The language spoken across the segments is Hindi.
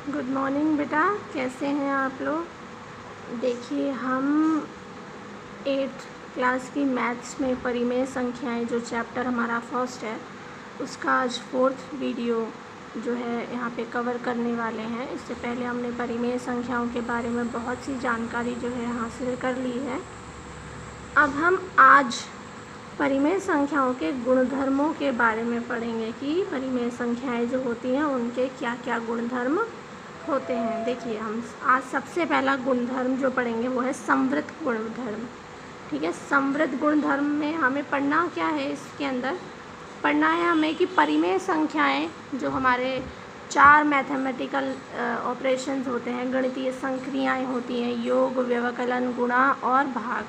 गुड मॉर्निंग बेटा, कैसे हैं आप लोग। देखिए हम 8th क्लास की मैथ्स में परिमेय संख्याएं जो चैप्टर हमारा फर्स्ट है उसका आज 4th वीडियो जो है यहाँ पे कवर करने वाले हैं। इससे पहले हमने परिमेय संख्याओं के बारे में बहुत सी जानकारी जो है हासिल कर ली है। अब हम आज परिमेय संख्याओं के गुणधर्मों के बारे में पढ़ेंगे कि परिमेय संख्याएं जो होती हैं उनके क्या क्या गुणधर्म होते हैं। देखिए हम आज सबसे पहला गुणधर्म जो पढ़ेंगे वो है समवृत्त गुणधर्म। ठीक है, समवृत्त गुणधर्म में हमें पढ़ना क्या है, इसके अंदर पढ़ना है हमें कि परिमेय संख्याएं जो हमारे 4 मैथमेटिकल ऑपरेशंस होते हैं, गणितीय संक्रियाएं होती हैं, योग, व्यवकलन, गुणा और भाग,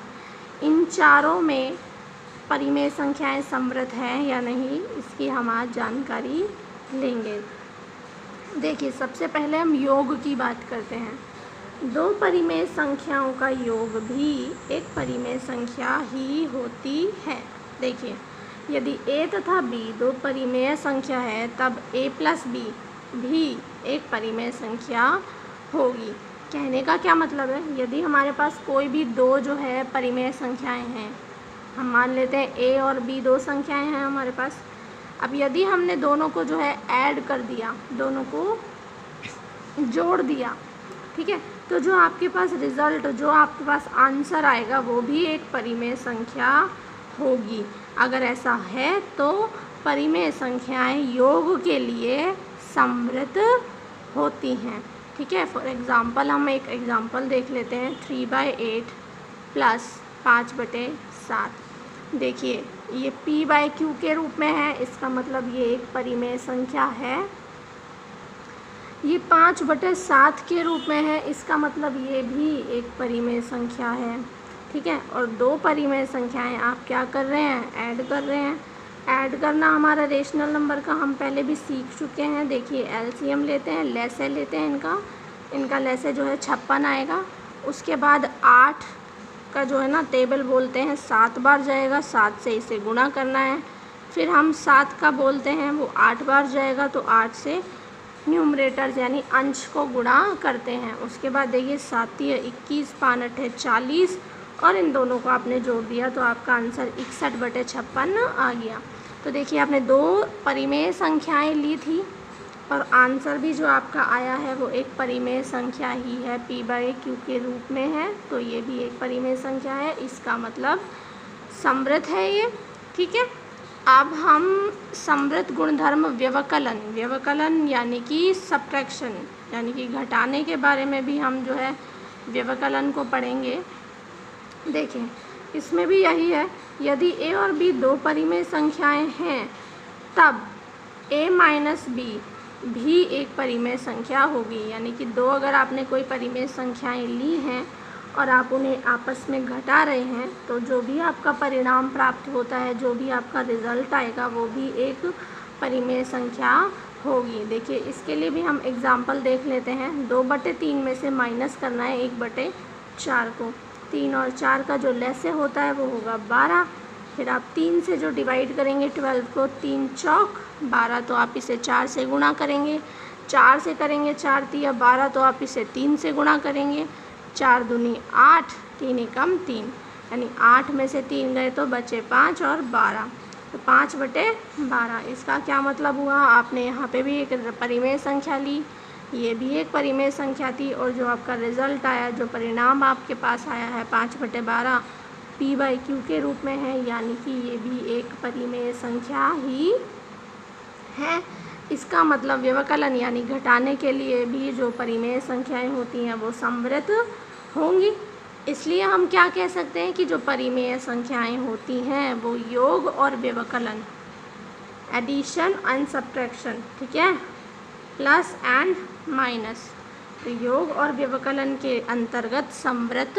इन चारों में परिमेय संख्याएं समवृत्त हैं या नहीं, इसकी हम आज जानकारी लेंगे। देखिए सबसे पहले हम योग की बात करते हैं। 2 परिमेय संख्याओं का योग भी एक परिमेय संख्या ही होती है। देखिए यदि a तथा b 2 परिमेय संख्या है तब a प्लस b भी एक परिमेय संख्या होगी। कहने का क्या मतलब है, यदि हमारे पास कोई भी 2 जो है परिमेय संख्याएं हैं, हम मान लेते हैं a और b 2 संख्याएं हैं हमारे पास। अब यदि हमने दोनों को जो है ऐड कर दिया, दोनों को जोड़ दिया, ठीक है, तो जो आपके पास रिज़ल्ट, जो आपके पास आंसर आएगा वो भी एक परिमेय संख्या होगी। अगर ऐसा है तो परिमेय संख्याएं योग के लिए समवृत्त होती हैं। ठीक है, फॉर एग्ज़ाम्पल हम एक एग्ज़ाम्पल देख लेते हैं। 3/8 प्लस 5/7। देखिए ये p/q के रूप में है, इसका मतलब ये एक परिमेय संख्या है। ये 5/7 के रूप में है, इसका मतलब ये भी एक परिमेय संख्या है। ठीक है, और 2 परिमेय संख्याएं आप क्या कर रहे हैं, ऐड कर रहे हैं। ऐड करना हमारा रेशनल नंबर का हम पहले भी सीख चुके हैं। देखिए एलसीएम लेते हैं, लैसे लेते हैं, इनका लैसे जो है 56 आएगा। उसके बाद 8 का जो है ना टेबल बोलते हैं, 7 बार जाएगा, 7 से इसे गुणा करना है। फिर हम 7 का बोलते हैं, वो 8 बार जाएगा, तो 8 से न्यूमरेटर यानी अंश को गुणा करते हैं। उसके बाद देखिए 7 × 21, 5 × 40 और इन दोनों को आपने जोड़ दिया तो आपका आंसर 61/56 आ गया। तो देखिए आपने 2 परिमेय संख्याएं ली थी और आंसर भी जो आपका आया है वो एक परिमेय संख्या ही है, p/q के रूप में है, तो ये भी एक परिमेय संख्या है, इसका मतलब समवृत्त है ये। ठीक है, अब हम समवृत्त गुणधर्म व्यवकलन यानी कि सब्ट्रैक्शन यानी कि घटाने के बारे में भी हम जो है व्यवकलन को पढ़ेंगे। देखें इसमें भी यही है, यदि a और b 2 परिमेय संख्याएं हैं तब a - b भी एक परिमेय संख्या होगी। यानी कि 2 अगर आपने कोई परिमेय संख्याएं ली हैं और आप उन्हें आपस में घटा रहे हैं तो जो भी आपका परिणाम प्राप्त होता है, जो भी आपका रिज़ल्ट आएगा वो भी एक परिमेय संख्या होगी। देखिए इसके लिए भी हम एग्ज़ाम्पल देख लेते हैं। 2/3 में से माइनस करना है 1/4 को। 3 और 4 का जो लैसे होता है वो होगा 12। फिर आप 3 से जो डिवाइड करेंगे 12 को, 3 चौक 12, तो आप इसे 4 से गुणा करेंगे। 4 से करेंगे 4 × 12, तो आप इसे 3 से गुणा करेंगे। 4 दूनी 8, 3 एकम 3, यानी 8 में से 3 गए तो बचे 5 और 12, तो 5/12। इसका क्या मतलब हुआ, आपने यहाँ पे भी एक परिमेय संख्या ली, ये भी एक परिमेय संख्या थी, और जो आपका रिज़ल्ट आया, जो परिणाम आपके पास आया है 5/12 p/q के रूप में है, यानी कि ये भी एक परिमेय संख्या ही है। इसका मतलब व्यवकलन यानी घटाने के लिए भी जो परिमेय संख्याएं होती हैं वो समवृत्त होंगी। इसलिए हम क्या कह सकते हैं कि जो परिमेय संख्याएं होती हैं वो योग और व्यवकलन, एडिशन एंड सब्ट्रैक्शन, ठीक है, प्लस एंड माइनस, तो योग और व्यवकलन के अंतर्गत समवृत्त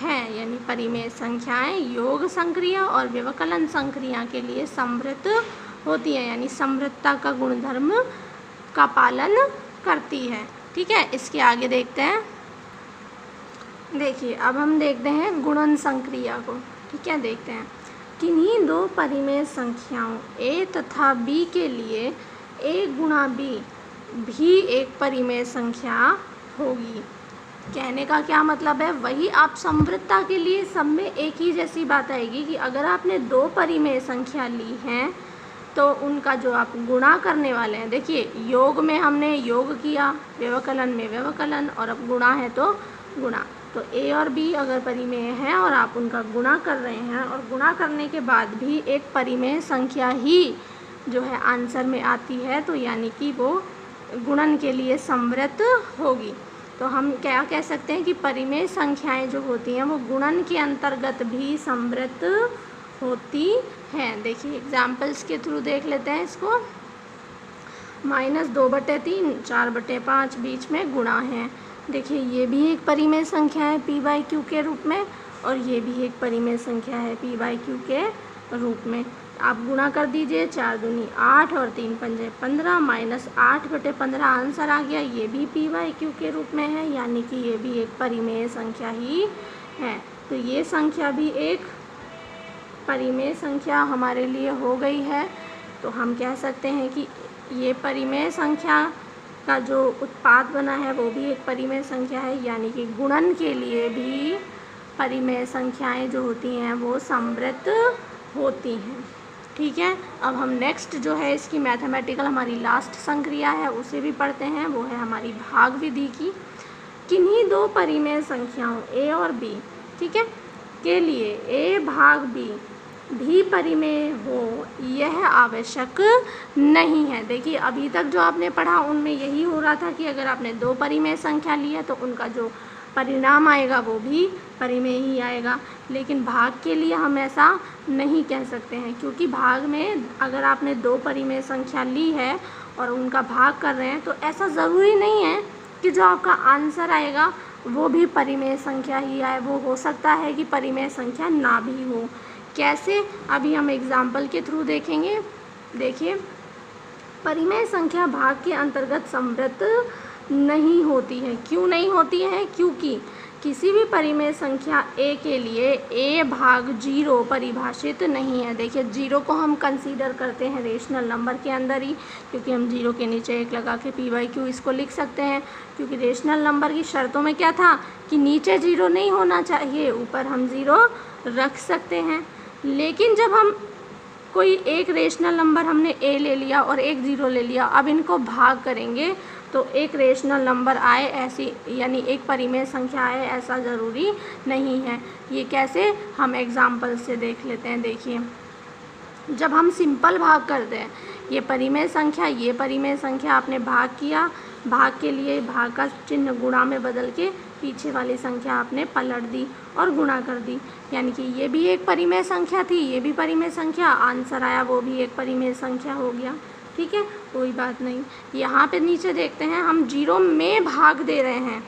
हैं। यानी परिमेय संख्याएं योग संक्रिया और व्यवकलन संक्रिया के लिए समवृत्त होती है, यानी समवृत्तता का गुणधर्म का पालन करती है। ठीक है, इसके आगे देखते हैं। देखिए अब हम देखते हैं गुणन संक्रिया को। ठीक है, देखते हैं किन्हीं 2 परिमेय संख्याओं a तथा b के लिए a × b भी एक परिमेय संख्या होगी। कहने का क्या मतलब है, वही आप समवृत्ता के लिए सब में एक ही जैसी बात आएगी कि अगर आपने दो परिमेय संख्या ली हैं तो उनका जो आप गुणा करने वाले हैं, देखिए योग में हमने योग किया, व्यवकलन में व्यवकलन, और अब गुणा है तो गुणा। तो ए और बी अगर परिमेय हैं और आप उनका गुणा कर रहे हैं और गुणा करने के बाद भी एक परिमेय संख्या ही जो है आंसर में आती है, तो यानी कि वो गुणन के लिए समवृत्त होगी। तो हम क्या कह सकते हैं कि परिमेय संख्याएं जो होती हैं वो गुणन के अंतर्गत भी समवृत्त होती हैं। देखिए एग्जाम्पल्स के थ्रू देख लेते हैं इसको। -2/3 4/5 बीच में गुणा है। देखिए ये भी एक परिमेय संख्या है p/q के रूप में, और ये भी एक परिमेय संख्या है p/q के रूप में। आप गुणा कर दीजिए, 4 दूनी 8 और 3 पंजे 15, -8/15 आंसर आ गया। ये भी p/q के रूप में है, यानी कि ये भी एक परिमेय संख्या ही है। तो ये संख्या भी एक परिमेय संख्या हमारे लिए हो गई है। तो हम कह सकते हैं कि ये परिमेय संख्या का जो उत्पाद बना है वो भी एक परिमेय संख्या है, यानी कि गुणन के लिए भी परिमेय संख्याएं जो होती हैं वो समवृत्त होती हैं। ठीक है, अब हम नेक्स्ट जो है इसकी मैथमेटिकल हमारी लास्ट संक्रिया है उसे भी पढ़ते हैं। वो है हमारी भाग विधि की। किन्हीं दो परिमेय संख्याओं a और b, ठीक है, के लिए a भाग b भी परिमेय हो यह आवश्यक नहीं है। देखिए अभी तक जो आपने पढ़ा उनमें यही हो रहा था कि अगर आपने दो परिमेय संख्या ली है तो उनका जो परिणाम आएगा वो भी परिमेय ही आएगा, लेकिन भाग के लिए हम ऐसा नहीं कह सकते हैं, क्योंकि भाग में अगर आपने दो परिमेय संख्या ली है और उनका भाग कर रहे हैं तो ऐसा ज़रूरी नहीं है कि जो आपका आंसर आएगा वो भी परिमेय संख्या ही आए। वो हो सकता है कि परिमेय संख्या ना भी हो। कैसे, अभी हम एग्जाम्पल के थ्रू देखेंगे। देखिए परिमेय संख्या भाग के अंतर्गत समवृत्त नहीं होती है। क्यों नहीं होती है? क्योंकि किसी भी परिमेय संख्या a के लिए a भाग 0 परिभाषित नहीं है। देखिए 0 को हम कंसीडर करते हैं रेशनल नंबर के अंदर ही, क्योंकि हम 0 के नीचे 1 लगा के p/q इसको लिख सकते हैं, क्योंकि रेशनल नंबर की शर्तों में क्या था कि नीचे 0 नहीं होना चाहिए, ऊपर हम 0 रख सकते हैं। लेकिन जब हम कोई एक रेशनल नंबर हमने a ले लिया और एक 0 ले लिया, अब इनको भाग करेंगे तो एक रेशनल नंबर आए, ऐसी यानी एक परिमेय संख्या आए, ऐसा ज़रूरी नहीं है। ये कैसे, हम एग्जाम्पल से देख लेते हैं। देखिए जब हम सिंपल भाग करते हैं, ये परिमेय संख्या आपने भाग किया, भाग के लिए भाग का चिन्ह गुणा में बदल के पीछे वाली संख्या आपने पलट दी और गुणा कर दी, यानी कि ये भी एक परिमेय संख्या थी, ये भी परिमेय संख्या, आंसर आया वो भी एक परिमेय संख्या हो गया। ठीक है, कोई बात नहीं। यहाँ पे नीचे देखते हैं, हम 0 में भाग दे रहे हैं।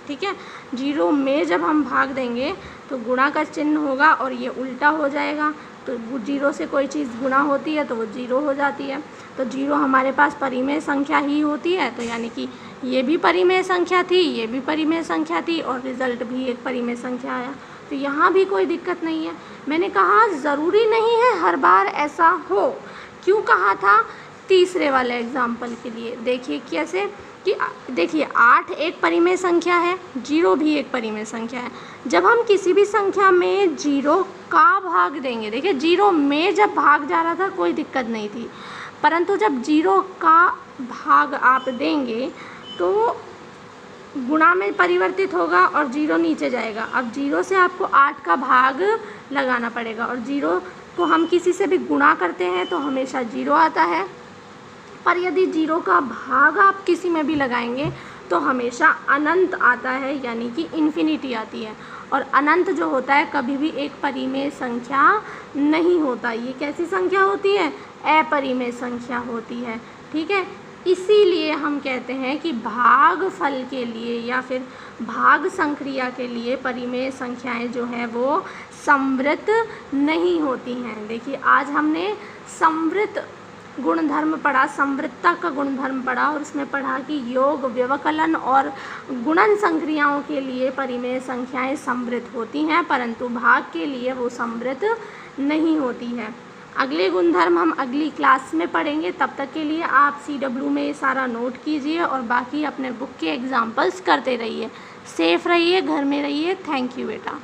ठीक है, 0 में जब हम भाग देंगे तो गुणा का चिन्ह होगा और ये उल्टा हो जाएगा। तो 0 से कोई चीज़ गुणा होती है तो वो 0 हो जाती है। तो 0 हमारे पास परिमेय संख्या ही होती है, तो यानी कि ये भी परिमेय संख्या थी, ये भी परिमेय संख्या थी, और रिज़ल्ट भी एक परिमेय संख्या आया। तो यहाँ भी कोई दिक्कत नहीं है। मैंने कहा ज़रूरी नहीं है हर बार ऐसा हो। क्यों कहा था? तीसरे वाले एग्जाम्पल के लिए। देखिए कैसे कि देखिए 8 एक परिमेय संख्या है, 0 भी एक परिमेय संख्या है। जब हम किसी भी संख्या में 0 का भाग देंगे, देखिए 0 में जब भाग जा रहा था कोई दिक्कत नहीं थी, परंतु जब 0 का भाग आप देंगे तो गुणा में परिवर्तित होगा और 0 नीचे जाएगा। अब 0 से आपको 8 का भाग लगाना पड़ेगा, और 0 को हम किसी से भी गुणा करते हैं तो हमेशा 0 आता है, पर यदि 0 का भाग आप किसी में भी लगाएंगे तो हमेशा अनंत आता है, यानी कि इन्फिनिटी आती है। और अनंत जो होता है कभी भी एक परिमेय संख्या नहीं होता। ये कैसी संख्या होती है? अपरिमेय संख्या होती है। ठीक है, इसीलिए हम कहते हैं कि भागफल के लिए या फिर भाग संक्रिया के लिए परिमेय संख्याएं जो है वो समवृत्त नहीं होती हैं। देखिए आज हमने समवृत्त गुणधर्म पढ़ा, समवृत्ता का गुणधर्म पढ़ा, और उसमें पढ़ा कि योग, व्यवकलन और गुणन संक्रियाओं के लिए परिमेय संख्याएं समवृत्त होती हैं, परंतु भाग के लिए वो समवृत्त नहीं होती है। अगले गुणधर्म हम अगली क्लास में पढ़ेंगे। तब तक के लिए आप CW में ये सारा नोट कीजिए और बाकी अपने बुक के एग्जाम्पल्स करते रहिए। सेफ़ रहिए, घर में रहिए। थैंक यू बेटा।